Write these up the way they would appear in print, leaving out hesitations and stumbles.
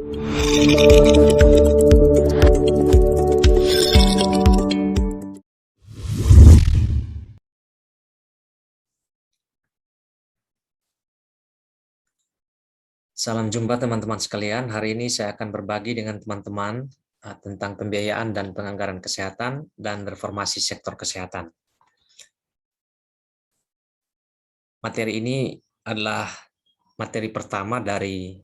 Salam jumpa teman-teman sekalian. Hari ini saya akan berbagi dengan teman-teman tentang pembiayaan dan penganggaran kesehatan dan reformasi sektor kesehatan. Materi ini adalah materi pertama dari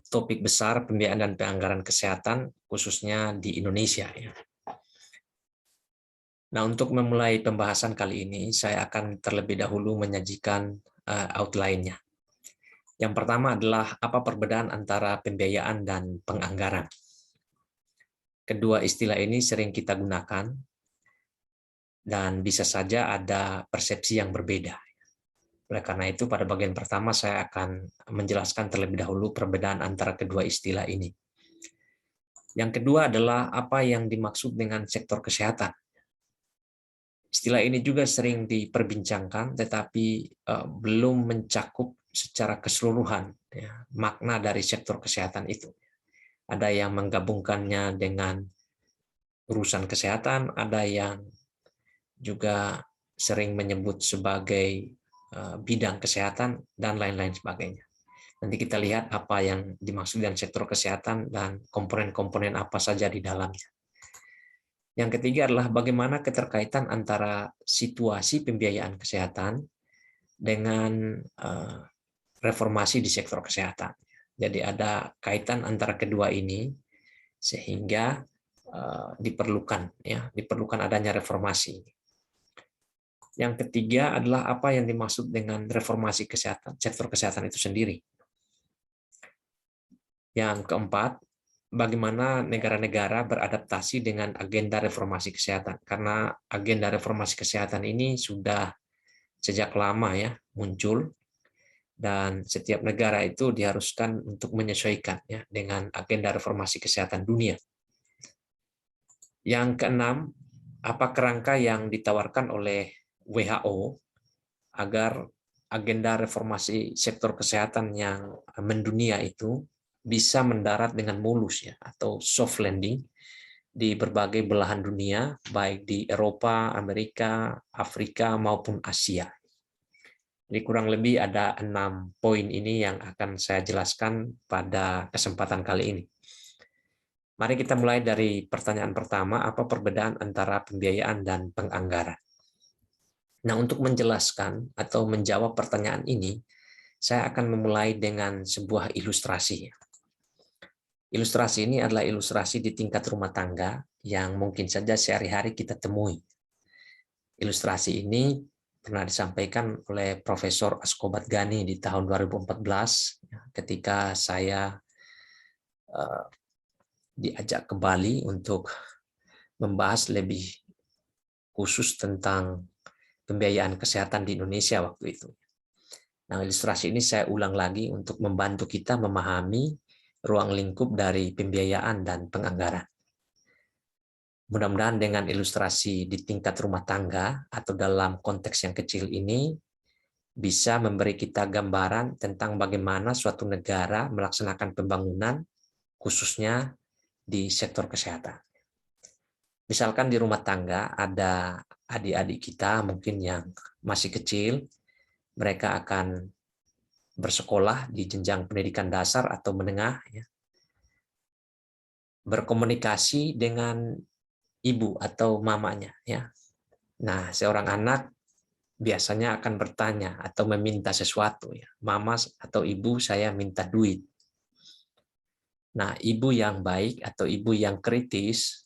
topik besar pembiayaan dan penganggaran kesehatan, khususnya di Indonesia. Nah, untuk memulai pembahasan kali ini, saya akan terlebih dahulu menyajikan outline-nya. Yang pertama adalah apa perbedaan antara pembiayaan dan penganggaran. Kedua istilah ini sering kita gunakan dan bisa saja ada persepsi yang berbeda. Oleh karena itu, pada bagian pertama saya akan menjelaskan terlebih dahulu perbedaan antara kedua istilah ini. Yang kedua adalah apa yang dimaksud dengan sektor kesehatan. Istilah ini juga sering diperbincangkan, tetapi belum mencakup secara keseluruhan makna dari sektor kesehatan itu. Ada yang menggabungkannya dengan urusan kesehatan, ada yang juga sering menyebut sebagai bidang kesehatan, dan lain-lain sebagainya. Nanti kita lihat apa yang dimaksud dengan sektor kesehatan dan komponen-komponen apa saja di dalamnya. Yang ketiga adalah bagaimana keterkaitan antara situasi pembiayaan kesehatan dengan reformasi di sektor kesehatan. Jadi ada kaitan antara kedua ini sehingga diperlukan adanya reformasi. Yang ketiga adalah apa yang dimaksud dengan reformasi kesehatan, sektor kesehatan itu sendiri. Yang keempat, bagaimana negara-negara beradaptasi dengan agenda reformasi kesehatan. Karena agenda reformasi kesehatan ini sudah sejak lama muncul, dan setiap negara itu diharuskan untuk menyesuaikan dengan agenda reformasi kesehatan dunia. Yang keenam, apa kerangka yang ditawarkan oleh WHO agar agenda reformasi sektor kesehatan yang mendunia itu bisa mendarat dengan mulus atau soft landing di berbagai belahan dunia, baik di Eropa, Amerika, Afrika maupun Asia. Jadi kurang lebih ada 6 poin ini yang akan saya jelaskan pada kesempatan kali ini. Mari kita mulai dari pertanyaan pertama, apa perbedaan antara pembiayaan dan penganggaran? Nah, untuk menjelaskan atau menjawab pertanyaan ini, saya akan memulai dengan sebuah ilustrasi. Ilustrasi ini adalah ilustrasi di tingkat rumah tangga yang mungkin saja sehari-hari kita temui. Ilustrasi ini pernah disampaikan oleh Profesor Askobat Ghani di tahun 2014 ketika saya diajak ke Bali untuk membahas lebih khusus tentang pembiayaan kesehatan di Indonesia waktu itu. Nah, ilustrasi ini saya ulang lagi untuk membantu kita memahami ruang lingkup dari pembiayaan dan penganggaran. Mudah-mudahan dengan ilustrasi di tingkat rumah tangga atau dalam konteks yang kecil ini bisa memberi kita gambaran tentang bagaimana suatu negara melaksanakan pembangunan khususnya di sektor kesehatan. Misalkan di rumah tangga ada adik-adik kita mungkin yang masih kecil, mereka akan bersekolah di jenjang pendidikan dasar atau menengah, berkomunikasi dengan ibu atau mamanya. Nah, seorang anak biasanya akan bertanya atau meminta sesuatu. Mama atau ibu, saya minta duit. Nah, ibu yang baik atau ibu yang kritis,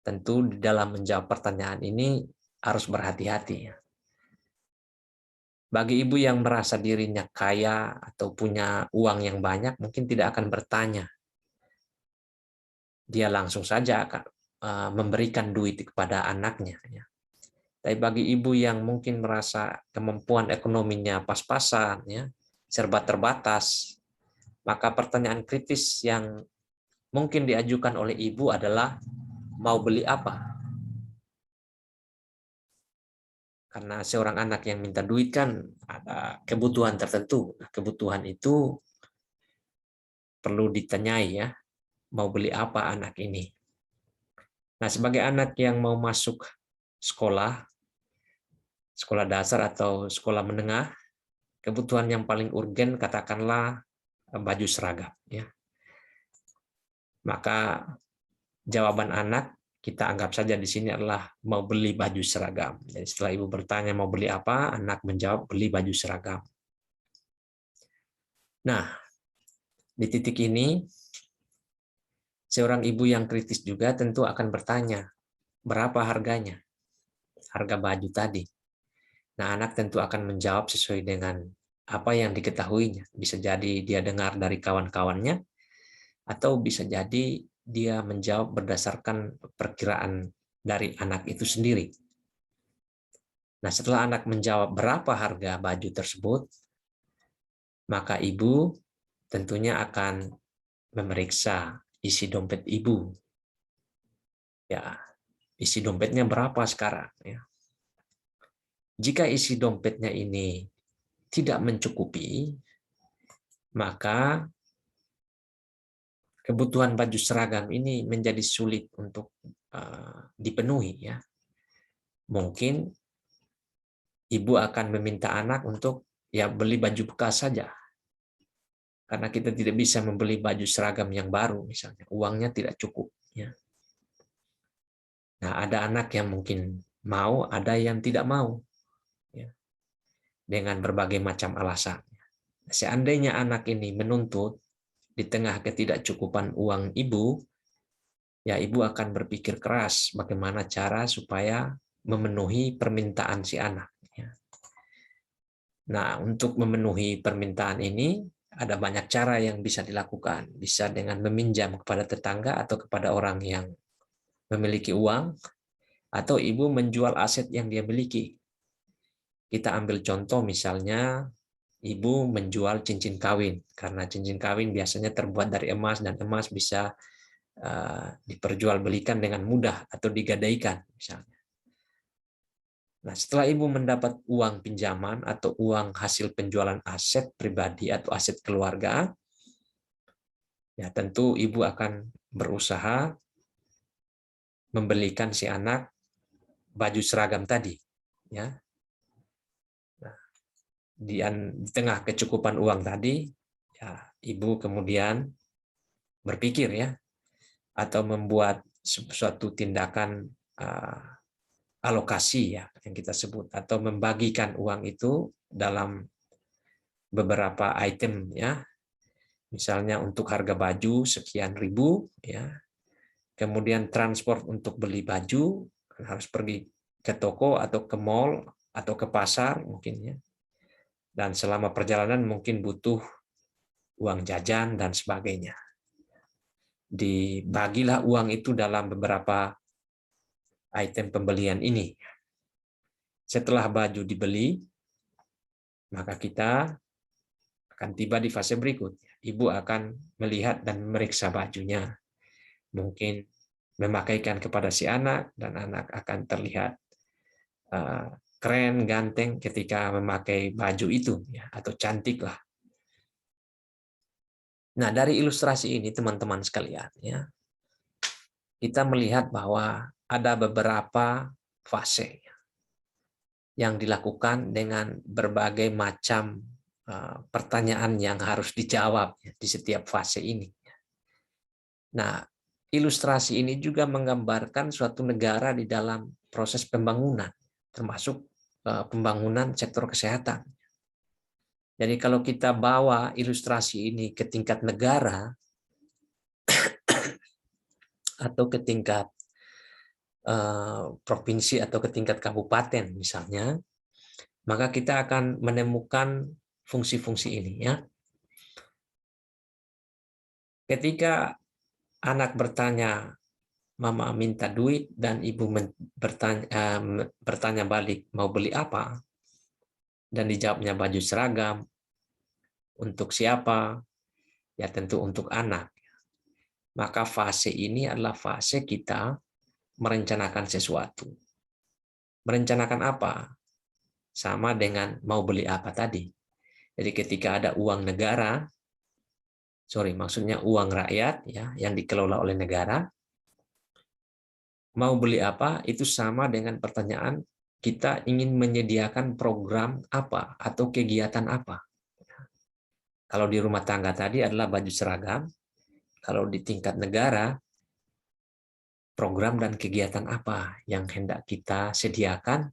tentu di dalam menjawab pertanyaan ini harus berhati-hati. Bagi ibu yang merasa dirinya kaya atau punya uang yang banyak, mungkin tidak akan bertanya. Dia langsung saja akan memberikan duit kepada anaknya. Tapi bagi ibu yang mungkin merasa kemampuan ekonominya pas-pasan, serba terbatas, maka pertanyaan kritis yang mungkin diajukan oleh ibu adalah mau beli apa? Karena seorang anak yang minta duit kan ada kebutuhan tertentu. Nah, kebutuhan itu perlu ditanyai ya, mau beli apa anak ini. Nah, sebagai anak yang mau masuk sekolah, sekolah dasar atau sekolah menengah, kebutuhan yang paling urgen katakanlah baju seragam ya. Maka jawaban anak kita anggap saja di sini adalah mau beli baju seragam. Jadi setelah ibu bertanya mau beli apa, anak menjawab beli baju seragam. Nah, di titik ini seorang ibu yang kritis juga tentu akan bertanya, berapa harganya? Harga baju tadi. Nah, anak tentu akan menjawab sesuai dengan apa yang diketahuinya. Bisa jadi dia dengar dari kawan-kawannya, atau bisa jadi dia menjawab berdasarkan perkiraan dari anak itu sendiri. Nah, setelah anak menjawab berapa harga baju tersebut, maka ibu tentunya akan memeriksa isi dompet ibu. Ya, isi dompetnya berapa sekarang? Ya. Jika isi dompetnya ini tidak mencukupi, maka kebutuhan baju seragam ini menjadi sulit untuk dipenuhi. Ya. Mungkin ibu akan meminta anak untuk ya beli baju bekas saja. Karena kita tidak bisa membeli baju seragam yang baru, misalnya. Uangnya tidak cukup. Ya. Nah, ada anak yang mungkin mau, ada yang tidak mau. Ya. Dengan berbagai macam alasan. Seandainya anak ini menuntut di tengah ketidakcukupan uang ibu, ya ibu akan berpikir keras bagaimana cara supaya memenuhi permintaan si anak. Ya. Nah, untuk memenuhi permintaan ini, ada banyak cara yang bisa dilakukan. Bisa dengan meminjam kepada tetangga atau kepada orang yang memiliki uang, atau ibu menjual aset yang dia miliki. Kita ambil contoh misalnya, ibu menjual cincin kawin, karena cincin kawin biasanya terbuat dari emas, dan emas bisa diperjualbelikan dengan mudah atau digadaikan misalnya. Nah, setelah ibu mendapat uang pinjaman atau uang hasil penjualan aset pribadi atau aset keluarga, ya tentu ibu akan berusaha membelikan si anak baju seragam tadi. Ya. Nah, di tengah kecukupan uang tadi, ya, ibu kemudian berpikir ya, atau membuat suatu tindakan alokasi ya yang kita sebut, atau membagikan uang itu dalam beberapa item ya. Misalnya untuk harga baju sekian ribu ya. Kemudian transport untuk beli baju harus pergi ke toko atau ke mall atau ke pasar mungkin ya. Dan selama perjalanan mungkin butuh uang jajan dan sebagainya. Dibagilah uang itu dalam beberapa item pembelian ini. Setelah baju dibeli, maka kita akan tiba di fase berikutnya. Ibu akan melihat dan memeriksa bajunya. Mungkin memakaikan kepada si anak, dan anak akan terlihat keren, ganteng ketika memakai baju itu, ya, atau cantik lah. Nah, dari ilustrasi ini teman-teman sekalian, ya, kita melihat bahwa ada beberapa fase yang dilakukan dengan berbagai macam pertanyaan yang harus dijawab di setiap fase ini. Nah, ilustrasi ini juga menggambarkan suatu negara di dalam proses pembangunan, termasuk pembangunan sektor kesehatan. Jadi kalau kita bawa ilustrasi ini ke tingkat negara atau ke tingkat provinsi atau ke tingkat kabupaten misalnya, maka kita akan menemukan fungsi-fungsi ini ya. Ketika anak bertanya, mama minta duit, dan ibu bertanya balik mau beli apa, dan dijawabnya baju seragam, untuk siapa? Ya tentu untuk anak. Maka fase ini adalah fase kita merencanakan sesuatu. Merencanakan apa? Sama dengan mau beli apa tadi. Jadi ketika ada uang negara, maksudnya uang rakyat ya yang dikelola oleh negara. Mau beli apa itu sama dengan pertanyaan kita ingin menyediakan program apa atau kegiatan apa. Kalau di rumah tangga tadi adalah baju seragam, kalau di tingkat negara program dan kegiatan apa yang hendak kita sediakan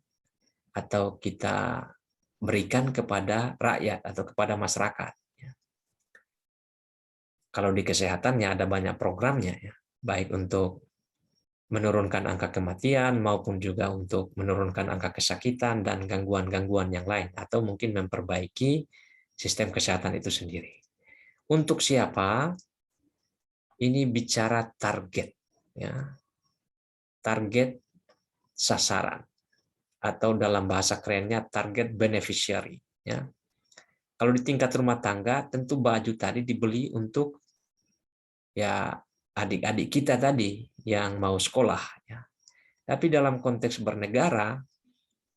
atau kita berikan kepada rakyat atau kepada masyarakat. Kalau di kesehatannya ada banyak programnya ya, baik untuk menurunkan angka kematian maupun juga untuk menurunkan angka kesakitan dan gangguan-gangguan yang lain atau mungkin memperbaiki sistem kesehatan itu sendiri. Untuk siapa? Ini bicara target ya. Target sasaran atau dalam bahasa kerennya target beneficiary ya. Kalau di tingkat rumah tangga tentu baju tadi dibeli untuk ya adik-adik kita tadi yang mau sekolah ya. Tapi dalam konteks bernegara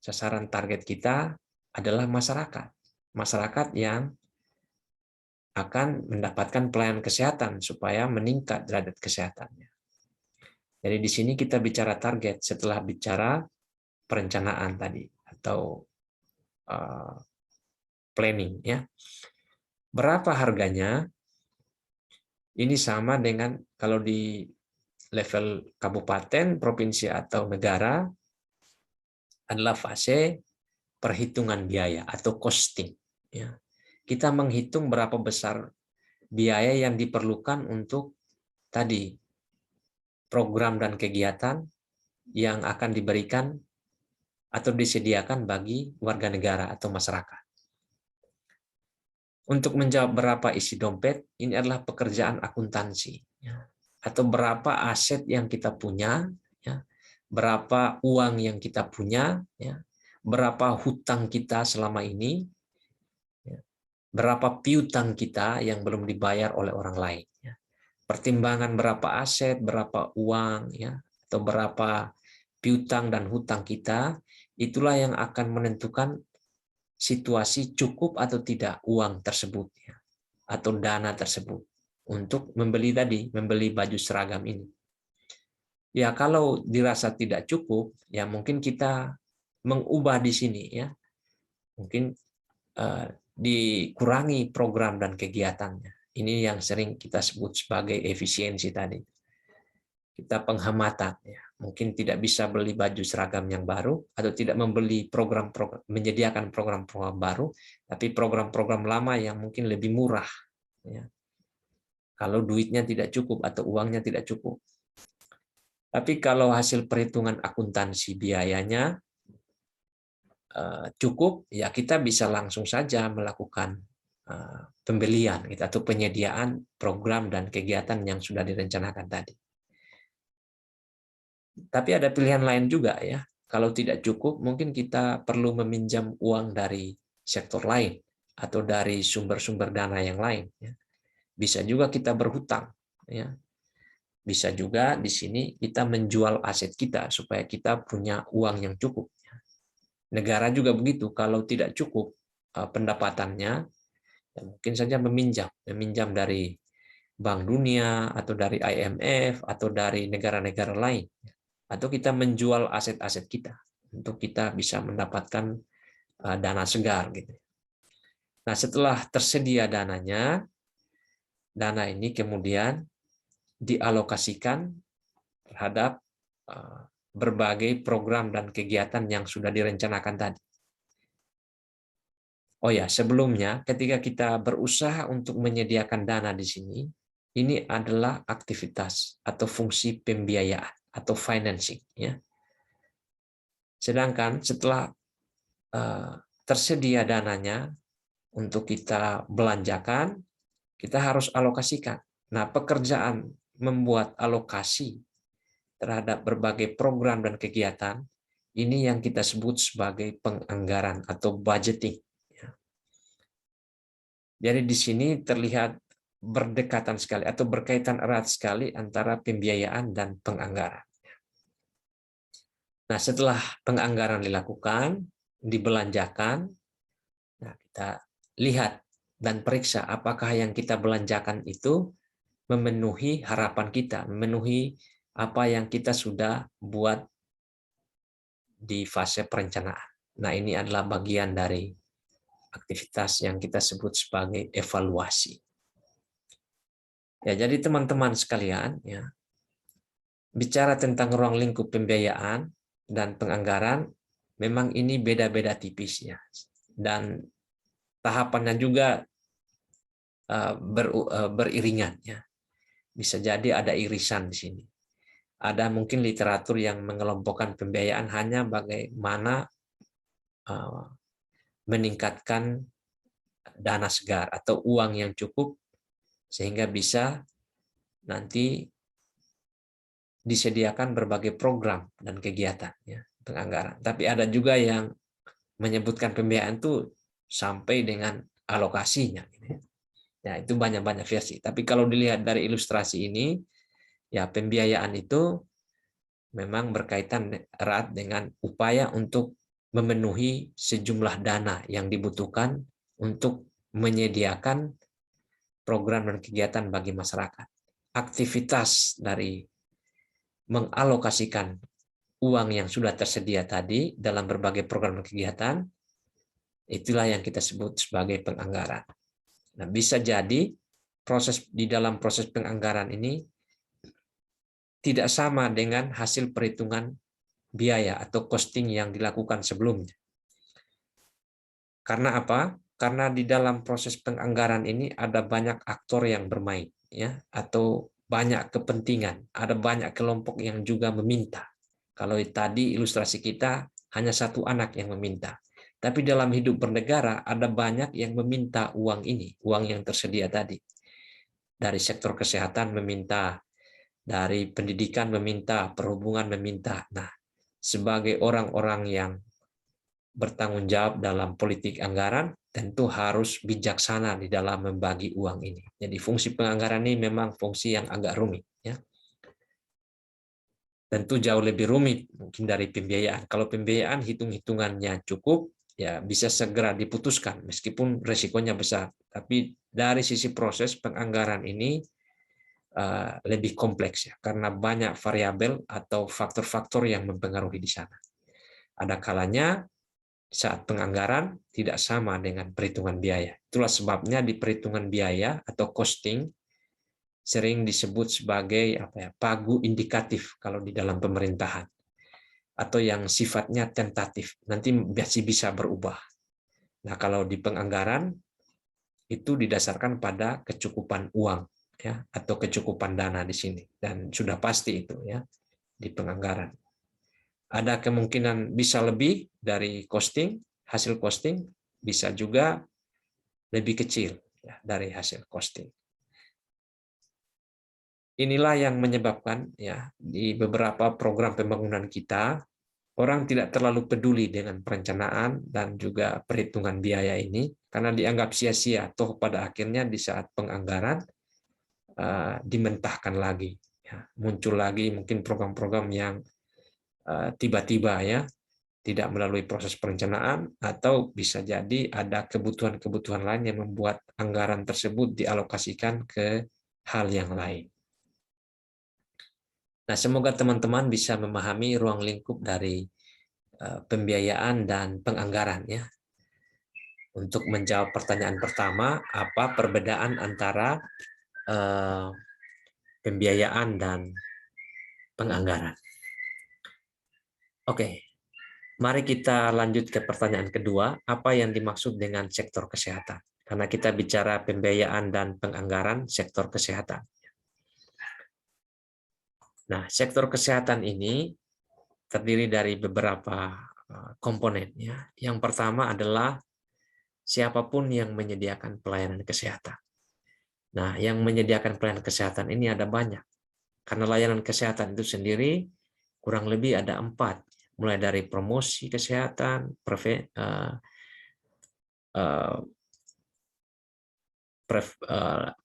sasaran target kita adalah masyarakat. Masyarakat yang akan mendapatkan pelayanan kesehatan supaya meningkat derajat kesehatannya. Jadi di sini kita bicara target setelah bicara perencanaan tadi atau planning ya. Berapa harganya? Ini sama dengan kalau di level kabupaten, provinsi atau negara adalah fase perhitungan biaya atau costing ya. Kita menghitung berapa besar biaya yang diperlukan untuk tadi program dan kegiatan yang akan diberikan atau disediakan bagi warga negara atau masyarakat. Untuk menjawab berapa isi dompet, ini adalah pekerjaan akuntansi. Atau berapa aset yang kita punya, berapa uang yang kita punya, berapa hutang kita selama ini, berapa piutang kita yang belum dibayar oleh orang lain. Pertimbangan berapa aset, berapa uang, atau berapa piutang dan hutang kita, itulah yang akan menentukan situasi cukup atau tidak uang tersebut atau dana tersebut untuk membeli baju seragam ini. Ya kalau dirasa tidak cukup, ya mungkin kita mengubah di sini ya. Mungkin dikurangi program dan kegiatannya. Ini yang sering kita sebut sebagai efisiensi tadi. Kita penghematan ya. Mungkin tidak bisa beli baju seragam yang baru atau tidak membeli menyediakan program-program baru, tapi program-program lama yang mungkin lebih murah ya. Kalau duitnya tidak cukup atau uangnya tidak cukup. Tapi kalau hasil perhitungan akuntansi biayanya cukup, ya kita bisa langsung saja melakukan pembelian gitu, atau penyediaan program dan kegiatan yang sudah direncanakan tadi. Tapi ada pilihan lain juga ya. Kalau tidak cukup, mungkin kita perlu meminjam uang dari sektor lain atau dari sumber-sumber dana yang lain. Bisa juga kita berhutang. Bisa juga di sini kita menjual aset kita supaya kita punya uang yang cukup. Negara juga begitu. Kalau tidak cukup pendapatannya, mungkin saja meminjam dari Bank Dunia atau dari IMF atau dari negara-negara lain. Atau kita menjual aset-aset kita untuk kita bisa mendapatkan dana segar gitu. Nah, setelah tersedia dananya, dana ini kemudian dialokasikan terhadap berbagai program dan kegiatan yang sudah direncanakan tadi. Oh ya, sebelumnya ketika kita berusaha untuk menyediakan dana di sini, ini adalah aktivitas atau fungsi pembiayaan atau financing ya. Sedangkan setelah tersedia dananya untuk kita belanjakan, kita harus alokasikan. Nah, pekerjaan membuat alokasi terhadap berbagai program dan kegiatan ini yang kita sebut sebagai penganggaran atau budgeting. Jadi di sini terlihat berdekatan sekali atau berkaitan erat sekali antara pembiayaan dan penganggaran. Nah, setelah penganggaran dilakukan, dibelanjakan, nah kita lihat dan periksa apakah yang kita belanjakan itu memenuhi harapan kita, memenuhi apa yang kita sudah buat di fase perencanaan. Nah, ini adalah bagian dari aktivitas yang kita sebut sebagai evaluasi. Ya, jadi teman-teman sekalian, ya, bicara tentang ruang lingkup pembiayaan dan penganggaran, memang ini beda-beda tipis ya, dan tahapannya juga beriringan ya. Bisa jadi ada irisan di sini. Ada mungkin literatur yang mengelompokkan pembiayaan hanya bagaimana meningkatkan dana segar atau uang yang cukup sehingga bisa nanti disediakan berbagai program dan kegiatan ya, penganggaran. Tapi ada juga yang menyebutkan pembiayaan itu sampai dengan alokasinya. Ya, itu banyak-banyak versi. Tapi kalau dilihat dari ilustrasi ini, ya pembiayaan itu memang berkaitan erat dengan upaya untuk memenuhi sejumlah dana yang dibutuhkan untuk menyediakan program dan kegiatan bagi masyarakat. Aktivitas dari mengalokasikan uang yang sudah tersedia tadi dalam berbagai program dan kegiatan, itulah yang kita sebut sebagai penganggaran. Nah, bisa jadi di dalam proses penganggaran ini tidak sama dengan hasil perhitungan biaya atau costing yang dilakukan sebelumnya. Karena apa? Karena di dalam proses penganggaran ini ada banyak aktor yang bermain, ya, atau banyak kepentingan, ada banyak kelompok yang juga meminta. Kalau tadi ilustrasi kita hanya satu anak yang meminta. Tapi dalam hidup bernegara ada banyak yang meminta uang ini, uang yang tersedia tadi. Dari sektor kesehatan meminta, dari pendidikan meminta, perhubungan meminta. Nah, sebagai orang-orang yang bertanggung jawab dalam politik anggaran, tentu harus bijaksana di dalam membagi uang ini. Jadi fungsi penganggaran ini memang fungsi yang agak rumit, ya. Tentu jauh lebih rumit mungkin dari pembiayaan. Kalau pembiayaan hitung-hitungannya cukup, ya bisa segera diputuskan meskipun resikonya besar. Tapi dari sisi proses penganggaran ini lebih kompleks ya, karena banyak variabel atau faktor-faktor yang mempengaruhi di sana. Ada kalanya saat penganggaran tidak sama dengan perhitungan biaya. Itulah sebabnya di perhitungan biaya atau costing sering disebut sebagai pagu indikatif kalau di dalam pemerintahan, atau yang sifatnya tentatif, nanti masih bisa berubah. Nah, kalau di penganggaran itu didasarkan pada kecukupan uang ya, atau kecukupan dana di sini, dan sudah pasti itu ya di penganggaran. Ada kemungkinan bisa lebih dari costing, hasil costing, bisa juga lebih kecil ya, dari hasil costing. Inilah yang menyebabkan ya di beberapa program pembangunan kita, orang tidak terlalu peduli dengan perencanaan dan juga perhitungan biaya ini, karena dianggap sia-sia, toh pada akhirnya di saat penganggaran dimentahkan lagi. Ya, muncul lagi mungkin program-program yang tiba-tiba ya, tidak melalui proses perencanaan, atau bisa jadi ada kebutuhan-kebutuhan lain yang membuat anggaran tersebut dialokasikan ke hal yang lain. Nah, semoga teman-teman bisa memahami ruang lingkup dari pembiayaan dan penganggaran ya. Untuk menjawab pertanyaan pertama, apa perbedaan antara pembiayaan dan penganggaran? Oke. Mari kita lanjut ke pertanyaan kedua, apa yang dimaksud dengan sektor kesehatan? Karena kita bicara pembiayaan dan penganggaran sektor kesehatan. Nah, sektor kesehatan ini terdiri dari beberapa komponen. Ya. Yang pertama adalah siapapun yang menyediakan pelayanan kesehatan. Nah, yang menyediakan pelayanan kesehatan ini ada banyak. Karena layanan kesehatan itu sendiri kurang lebih ada 4. Mulai dari promosi kesehatan,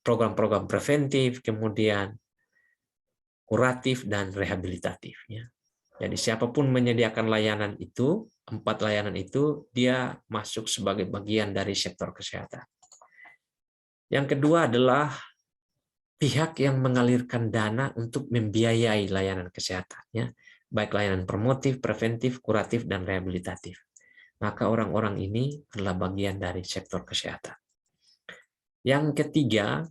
program-program preventif, kemudian kuratif, dan rehabilitatif. Jadi siapapun menyediakan layanan itu, 4 layanan itu, dia masuk sebagai bagian dari sektor kesehatan. Yang kedua adalah pihak yang mengalirkan dana untuk membiayai layanan kesehatan, ya, baik layanan promotif, preventif, kuratif, dan rehabilitatif. Maka orang-orang ini adalah bagian dari sektor kesehatan. Yang ketiga,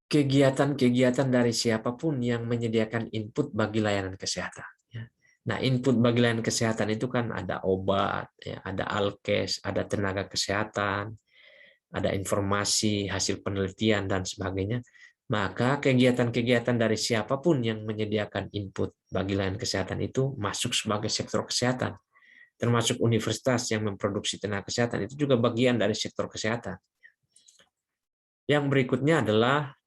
kegiatan-kegiatan dari siapapun yang menyediakan input bagi layanan kesehatan. Nah, input bagi layanan kesehatan itu kan ada obat, ya, ada alkes, ada tenaga kesehatan, ada informasi, hasil penelitian, dan sebagainya. Maka kegiatan-kegiatan dari siapapun yang menyediakan input bagi layanan kesehatan itu masuk sebagai sektor kesehatan. Termasuk universitas yang memproduksi tenaga kesehatan, itu juga bagian dari sektor kesehatan. Yang berikutnya adalah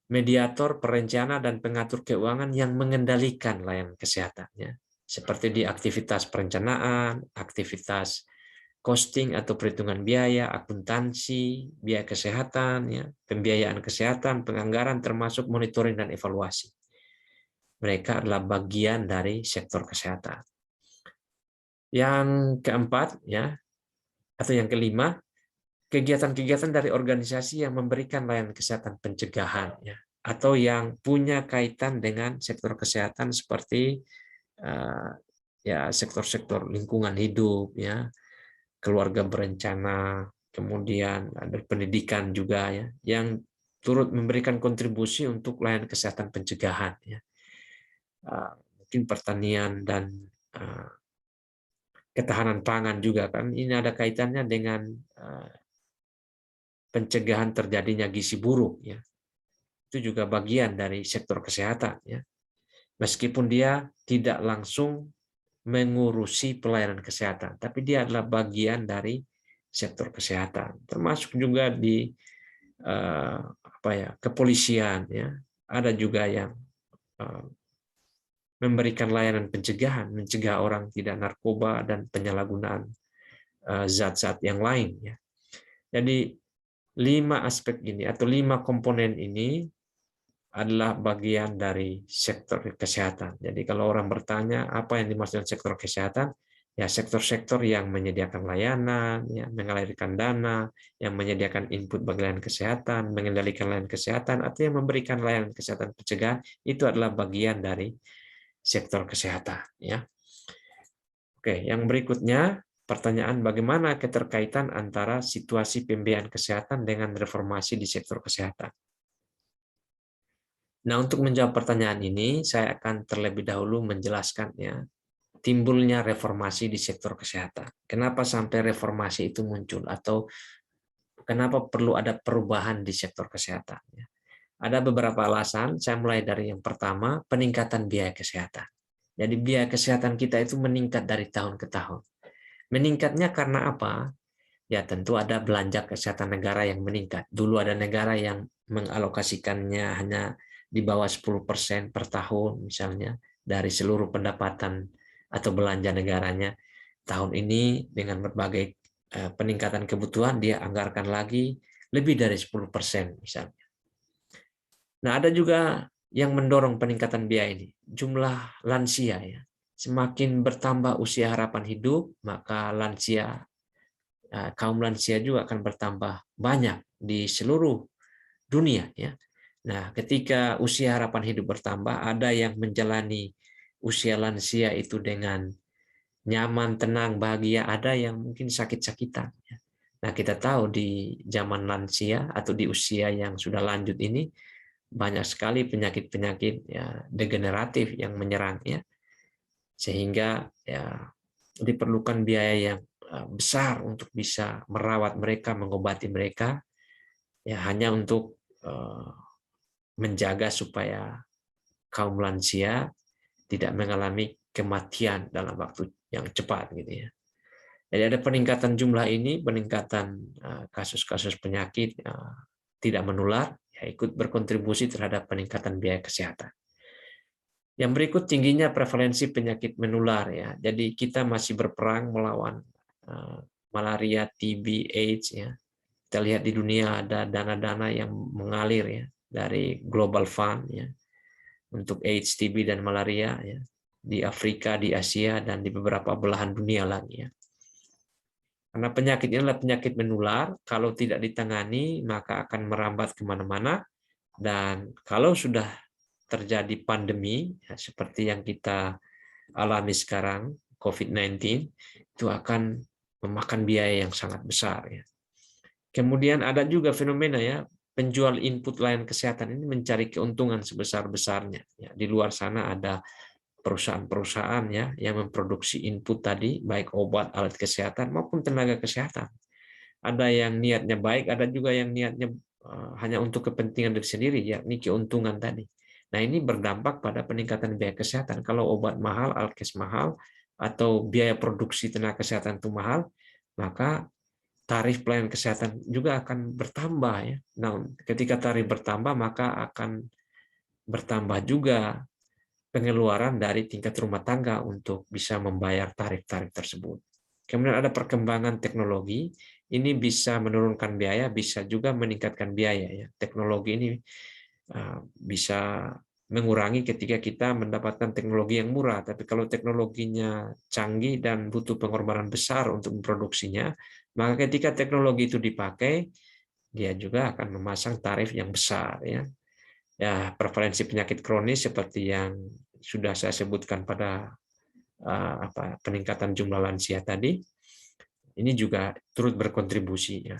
mediator, perencana, dan pengatur keuangan yang mengendalikan layanan kesehatannya. Seperti di aktivitas perencanaan, aktivitas costing atau perhitungan biaya, akuntansi, biaya kesehatan, ya, pembiayaan kesehatan, penganggaran, termasuk monitoring dan evaluasi. Mereka adalah bagian dari sektor kesehatan. Yang keempat, ya, atau yang kelima, kegiatan-kegiatan dari organisasi yang memberikan layanan kesehatan pencegahan, ya, atau yang punya kaitan dengan sektor kesehatan seperti ya sektor-sektor lingkungan hidup, ya, keluarga berencana, kemudian ada pendidikan juga, ya, yang turut memberikan kontribusi untuk layanan kesehatan pencegahan, ya. Mungkin pertanian dan ketahanan pangan juga kan ini ada kaitannya dengan pencegahan terjadinya gizi buruk, ya. Itu juga bagian dari sektor kesehatan, ya. Meskipun dia tidak langsung mengurusi pelayanan kesehatan, tapi dia adalah bagian dari sektor kesehatan, termasuk juga di kepolisian, ya. Ada juga yang memberikan layanan pencegahan, mencegah orang tidak narkoba dan penyalahgunaan zat-zat yang lain, ya. Jadi 5 aspek ini atau 5 komponen ini adalah bagian dari sektor kesehatan. Jadi kalau orang bertanya apa yang dimaksud sektor kesehatan, ya sektor-sektor yang menyediakan layanan, ya, mengalirkan dana, yang menyediakan input bagi layanan kesehatan, mengendalikan layanan kesehatan, atau yang memberikan layanan kesehatan pencegahan, itu adalah bagian dari sektor kesehatan, ya. Oke, yang berikutnya pertanyaan bagaimana keterkaitan antara situasi pembiayaan kesehatan dengan reformasi di sektor kesehatan. Nah, untuk menjawab pertanyaan ini, saya akan terlebih dahulu menjelaskan, ya, timbulnya reformasi di sektor kesehatan. Kenapa sampai reformasi itu muncul atau kenapa perlu ada perubahan di sektor kesehatan, ya. Ada beberapa alasan, saya mulai dari yang pertama, peningkatan biaya kesehatan. Jadi biaya kesehatan kita itu meningkat dari tahun ke tahun. Meningkatnya karena apa? Ya tentu ada belanja kesehatan negara yang meningkat. Dulu ada negara yang mengalokasikannya hanya di bawah 10% per tahun misalnya dari seluruh pendapatan atau belanja negaranya. Tahun ini dengan berbagai peningkatan kebutuhan dia anggarkan lagi lebih dari 10% misalnya. Nah, ada juga yang mendorong peningkatan biaya ini, jumlah lansia, ya. Semakin bertambah usia harapan hidup, maka kaum lansia juga akan bertambah banyak di seluruh dunia, ya. Nah, ketika usia harapan hidup bertambah, ada yang menjalani usia lansia itu dengan nyaman, tenang, bahagia, ada yang mungkin sakit-sakitan, ya. Nah, kita tahu di zaman lansia atau di usia yang sudah lanjut ini banyak sekali penyakit-penyakit, ya, degeneratif yang menyerang, ya. Sehingga ya diperlukan biaya yang besar untuk bisa merawat mereka, mengobati mereka, ya hanya untuk menjaga supaya kaum lansia tidak mengalami kematian dalam waktu yang cepat, gitu, ya. Jadi ada peningkatan jumlah ini, peningkatan kasus-kasus penyakit tidak menular, ya, ikut berkontribusi terhadap peningkatan biaya kesehatan. Yang berikut tingginya prevalensi penyakit menular, ya. Jadi kita masih berperang melawan malaria, TB, AIDS, ya. Kita lihat di dunia ada dana-dana yang mengalir, ya, dari Global Fund, ya, untuk AIDS, TB dan malaria, ya, di Afrika, di Asia dan di beberapa belahan dunia lagi, ya. Karena penyakit ini adalah penyakit menular, kalau tidak ditangani maka akan merambat kemana-mana, dan kalau sudah terjadi pandemi, ya, seperti yang kita alami sekarang, COVID-19, itu akan memakan biaya yang sangat besar. Ya. Kemudian ada juga fenomena ya, penjual input layanan kesehatan ini mencari keuntungan sebesar-besarnya. Ya, di luar sana ada perusahaan-perusahaan ya yang memproduksi input tadi, baik obat, alat kesehatan maupun tenaga kesehatan. Ada yang niatnya baik, ada juga yang niatnya hanya untuk kepentingan diri sendiri, yakni keuntungan tadi. Nah, ini berdampak pada peningkatan biaya kesehatan. Kalau obat mahal, alkes mahal, atau biaya produksi tenaga kesehatan itu mahal, maka tarif pelayanan kesehatan juga akan bertambah ya. Nah, ketika tarif bertambah, maka akan bertambah juga pengeluaran dari tingkat rumah tangga untuk bisa membayar tarif-tarif tersebut. Kemudian ada perkembangan teknologi, ini bisa menurunkan biaya, bisa juga meningkatkan biaya. Ya. Teknologi ini bisa mengurangi ketika kita mendapatkan teknologi yang murah, tapi kalau teknologinya canggih dan butuh pengorbanan besar untuk memproduksinya, maka ketika teknologi itu dipakai, dia juga akan memasang tarif yang besar. Ya, prevalensi penyakit kronis seperti yang sudah saya sebutkan pada peningkatan jumlah lansia tadi, ini juga turut berkontribusi ya.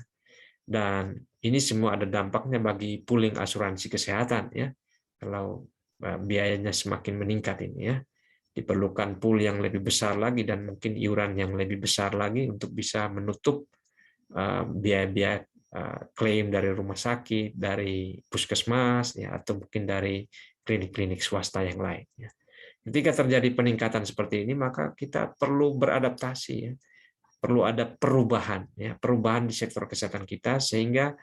Dan ini semua ada dampaknya bagi pooling asuransi kesehatan ya. Kalau biayanya semakin meningkat ini ya, diperlukan pool yang lebih besar lagi dan mungkin iuran yang lebih besar lagi untuk bisa menutup biaya-biaya klaim dari rumah sakit, dari puskesmas ya, atau mungkin dari klinik-klinik swasta yang lain ya. Ketika terjadi peningkatan seperti ini, maka kita perlu beradaptasi ya. Perlu ada perubahan ya, perubahan di sektor kesehatan kita sehingga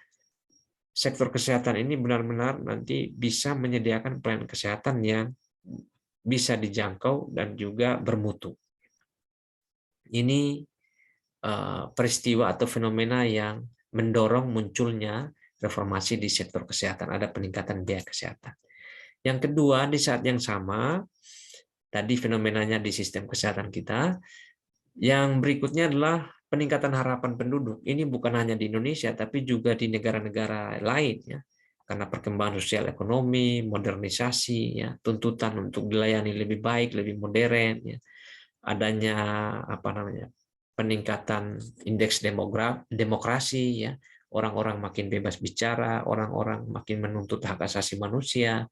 sektor kesehatan ini benar-benar nanti bisa menyediakan pelayanan kesehatan yang bisa dijangkau dan juga bermutu. Ini peristiwa atau fenomena yang mendorong munculnya reformasi di sektor kesehatan, ada peningkatan biaya kesehatan. Yang kedua, di saat yang sama, tadi fenomenanya di sistem kesehatan kita, yang berikutnya adalah peningkatan harapan penduduk. Ini bukan hanya di Indonesia, tapi juga di negara-negara lain, ya. Karena perkembangan sosial ekonomi, modernisasi, ya, tuntutan untuk dilayani lebih baik, lebih modern, ya. Adanya peningkatan indeks demokrasi, ya. Orang-orang makin bebas bicara, orang-orang makin menuntut hak asasi manusia.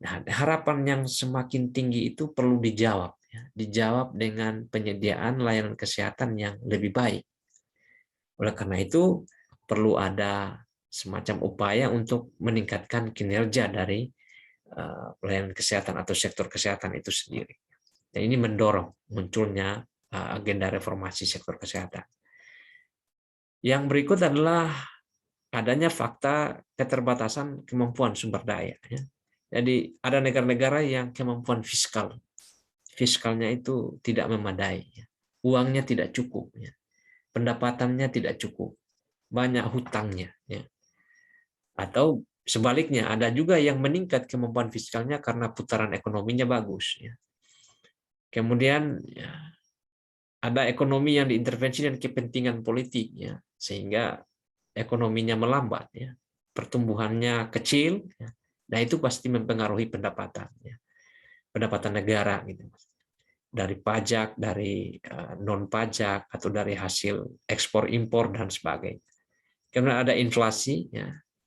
Nah, harapan yang semakin tinggi itu perlu dijawab. Dijawab dengan penyediaan layanan kesehatan yang lebih baik. Oleh karena itu, perlu ada semacam upaya untuk meningkatkan kinerja dari pelayanan kesehatan atau sektor kesehatan itu sendiri. Dan ini mendorong munculnya agenda reformasi sektor kesehatan. Yang berikut adalah adanya fakta keterbatasan kemampuan sumber daya. Jadi ada negara-negara yang kemampuan fiskalnya itu tidak memadai, uangnya tidak cukup, pendapatannya tidak cukup, banyak hutangnya, atau sebaliknya ada juga yang meningkat kemampuan fiskalnya karena putaran ekonominya bagus. Kemudian ada ekonomi yang diintervensi dan kepentingan politik, sehingga ekonominya melambat, pertumbuhannya kecil, nah itu pasti mempengaruhi pendapatan negara gitu. Dari pajak, dari non pajak, atau dari hasil ekspor impor dan sebagainya. Kemudian ada inflasi,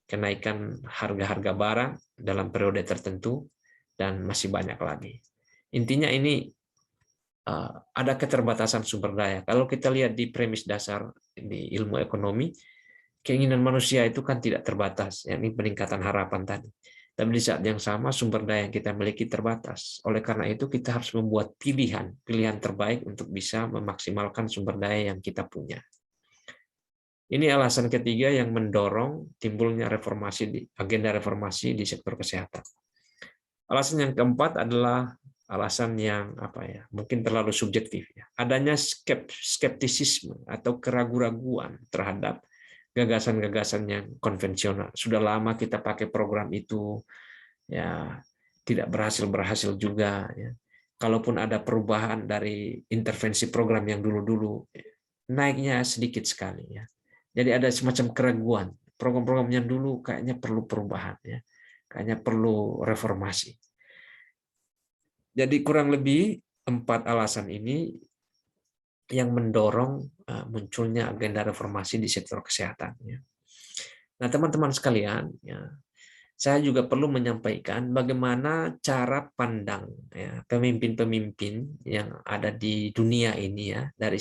kenaikan harga-harga barang dalam periode tertentu, dan masih banyak lagi. Intinya ini ada keterbatasan sumber daya. Kalau kita lihat di premis dasar di ilmu ekonomi, keinginan manusia itu kan tidak terbatas, yakni peningkatan harapan tadi. Tapi di saat yang sama sumber daya yang kita miliki terbatas. Oleh karena itu kita harus membuat pilihan terbaik untuk bisa memaksimalkan sumber daya yang kita punya. Ini alasan ketiga yang mendorong timbulnya agenda reformasi di sektor kesehatan. Alasan yang keempat adalah alasan yang mungkin terlalu subjektif. Adanya skeptisisme atau keraguan-raguan terhadap gagasan-gagasan yang konvensional. Sudah lama kita pakai program itu, tidak berhasil juga. Kalaupun ada perubahan dari intervensi program yang dulu-dulu, naiknya sedikit sekali ya. Jadi ada semacam keraguan. Program-program yang dulu kayaknya perlu perubahan ya. Kayaknya perlu reformasi. Jadi kurang lebih 4 alasan ini yang mendorong munculnya agenda reformasi di sektor kesehatan ya. Nah, teman-teman sekalian, ya, saya juga perlu menyampaikan bagaimana cara pandang ya, pemimpin-pemimpin yang ada di dunia ini ya, dari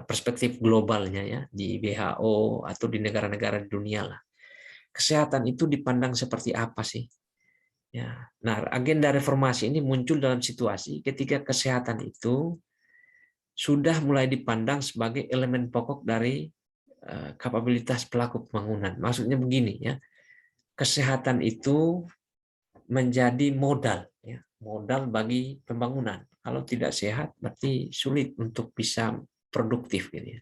perspektif globalnya ya, di WHO atau di negara-negara di dunia lah. Kesehatan itu dipandang seperti apa sih? Ya. Nah, agenda reformasi ini muncul dalam situasi ketika kesehatan itu sudah mulai dipandang sebagai elemen pokok dari kapabilitas pelaku pembangunan. Maksudnya begini ya, kesehatan itu menjadi modal ya, modal bagi pembangunan. Kalau tidak sehat berarti sulit untuk bisa produktif gitu ya.